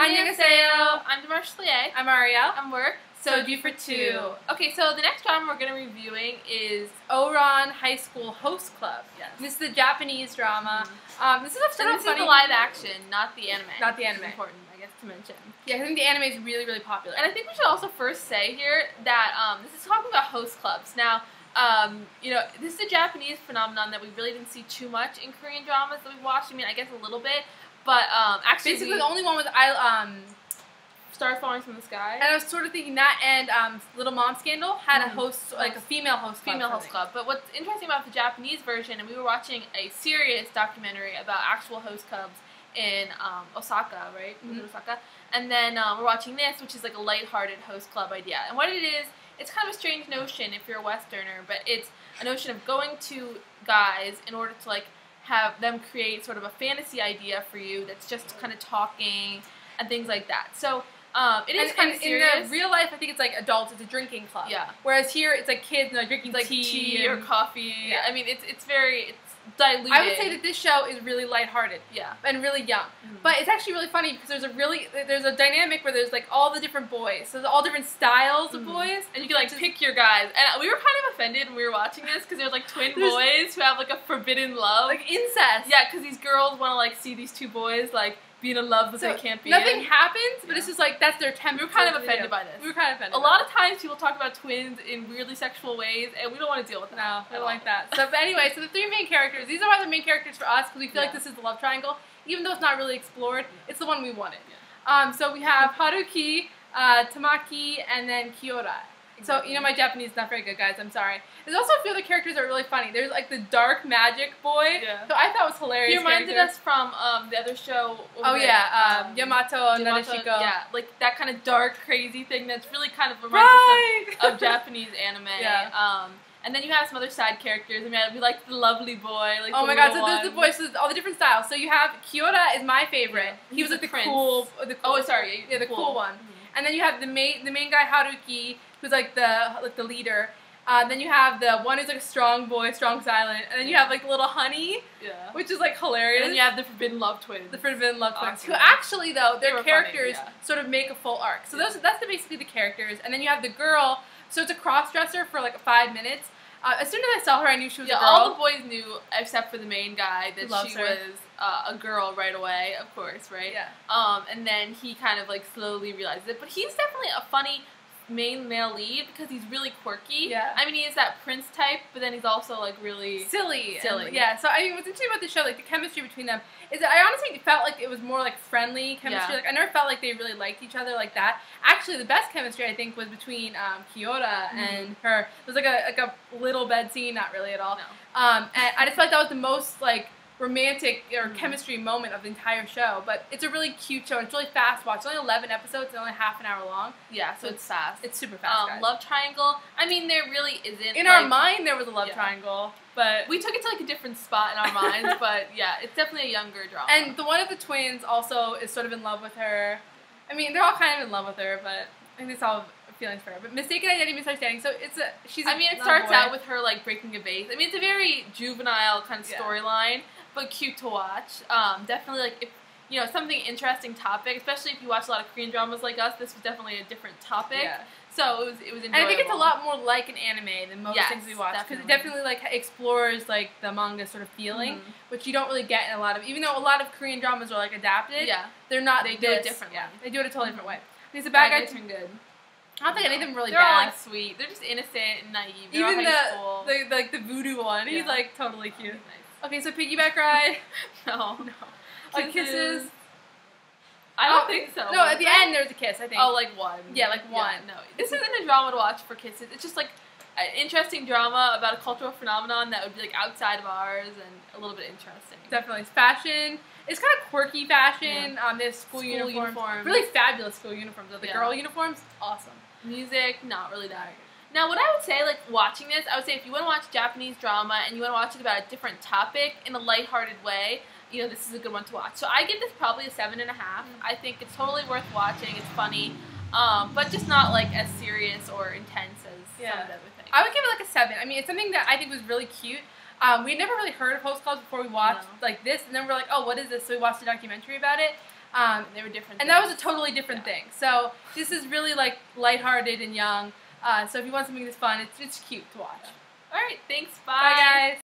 Annyeonghaseyo. I'm Demarche. I'm Ariel. And we're Soju for Two. Okay, so the next drama we're going to be reviewing is Ouran High School Host Club. Yes. This is the Japanese drama. This is a this is the live action, not the anime. Not the anime. It's important, I guess, to mention. Yeah, I think the anime is really, really popular. And I think we should also first say here that this is talking about host clubs. Now, this is a Japanese phenomenon that we really didn't see too much in Korean dramas that we watched. I mean, I guess a little bit, but actually, basically the only one was Stars Falling from the Sky. And I was sort of thinking that and Little Mom Scandal had a host, like a female host club. But what's interesting about the Japanese version, and we were watching a serious documentary about actual host clubs in Osaka, right? Mm-hmm. Osaka. And then we're watching this, which is like a lighthearted host club idea. And what it is, it's kind of a strange notion if you're a Westerner, but it's a notion of going to guys in order to like have them create sort of a fantasy idea for you that's just kind of talking and things like that. So it is kind of serious. In the real life, I think it's like adults. It's a drinking club. Yeah. Whereas here, it's like kids and they're drinking like tea or coffee. Yeah. I mean, it's diluted. I would say that this show is really lighthearted. Yeah. And really young. Mm-hmm. But it's actually really funny because there's a dynamic where there's like all the different boys. So there's all different styles of boys. And you can like pick your guys. And we were kind of offended when we were watching this because there's like twin boys who have like a forbidden love. Like incest. Yeah, because these girls want to like see these two boys like being in love but they can't be nothing happens, but it's just like that's their temper. We were kind of offended by this. We were kind of offended. A lot of times people talk about twins in weirdly sexual ways, and we don't want to deal with that. No, we don't like that. So, but anyway, so the three main characters, these are the main characters for us because we feel like this is the love triangle. Even though it's not really explored, it's the one we wanted. Yeah. So we have Haruki, Tamaki, and then Kiora. So, my Japanese is not very good, guys. I'm sorry. There's also a few other characters that are really funny. There's, like, the dark magic boy, who I thought was hilarious. He reminded us from the other show. Yamato Nadeshiko. Yeah, like that kind of dark, crazy thing that's really kind of reminds us of Japanese anime. Yeah. And then you have some other side characters. I mean, we like the lovely boy. Like oh my god, so there's the boys, so all the different styles. So you have Kiora is my favorite. Yeah. He was like the prince. cool. Yeah, the cool one. Mm-hmm. And then you have the main guy Haruki, who's like the leader. Then you have the one who's like a strong boy, strong silent, and then you have like little honey, which is like hilarious. And then you have the forbidden love twins. The forbidden love twins, who actually though their characters sort of make a full arc. So that's basically the characters, and then you have the girl. So it's a cross-dresser for like 5 minutes. As soon as I saw her, I knew she was a girl. All the boys knew, except for the main guy, that she her. was a girl right away, of course, right? Yeah. And then he kind of like slowly realized it. But he's definitely a funny main male lead because he's really quirky. Yeah. I mean, he is that prince type, but then he's also like really silly. Yeah. So I mean, what's interesting about the show, like the chemistry between them, is that I honestly felt like it was more like friendly chemistry. Like I never felt like they really liked each other like that. Actually, the best chemistry I think was between Kiora and her. It was like a little bed scene, not really at all. No. And I just felt like that was the most like romantic or chemistry moment of the entire show. But it's a really cute show. It's really fast watch. It's only 11 episodes. It's only half an hour long. Yeah, so it's fast. It's super fast, guys. Love triangle. I mean, there really isn't. In our mind, there was a love triangle, but we took it to like a different spot in our minds. But yeah, it's definitely a younger drama. And the one of the twins also is sort of in love with her. I mean, they're all kind of in love with her, but I think it's all feelings for her. But mistaken identity, misunderstanding. So it starts out with her like breaking a vase. I mean, it's a very juvenile kind of storyline, but cute to watch. Definitely like if something interesting topic, especially if you watch a lot of Korean dramas like us. This was definitely a different topic. Yeah. So it was enjoyable. And I think it's a lot more like an anime than most things we watch because it definitely like explores like the manga sort of feeling, which you don't really get in a lot of. Even though a lot of Korean dramas are like adapted, they're not. They do it differently. Yeah, they do it a totally different way. He's a bad guy. Turned good. I don't think any of them really They're bad. All like sweet. They're just innocent and naive. They're even all the voodoo one, he's like totally cute. Nice. Okay, so piggyback ride. No. Kisses. I don't think so. No, at the end there's a kiss, I think. Oh, like one. Yeah, like one. No, this isn't a drama to watch for kisses. It's just like an interesting drama about a cultural phenomenon that would be like outside of ours and a little bit interesting. Definitely. It's fashion. It's kind of quirky fashion. They have school uniforms. Really fabulous school uniforms. The girl uniforms, awesome. Music, not really that. Now, what I would say, like, watching this, I would say if you want to watch Japanese drama and you want to watch it about a different topic in a lighthearted way, this is a good one to watch. So I give this probably a 7.5. I think it's totally worth watching. It's funny, but just not, like, as serious or intense as some of the other things. I would give it, like, a 7. I mean, it's something that I think was really cute. We had never really heard of host clubs before we watched, like, this, and then we're like, oh, what is this? So we watched a documentary about it. They were different. And that was a totally different thing. So this is really like lighthearted and young. So if you want something that's fun, it's cute to watch. All right, thanks. Bye guys.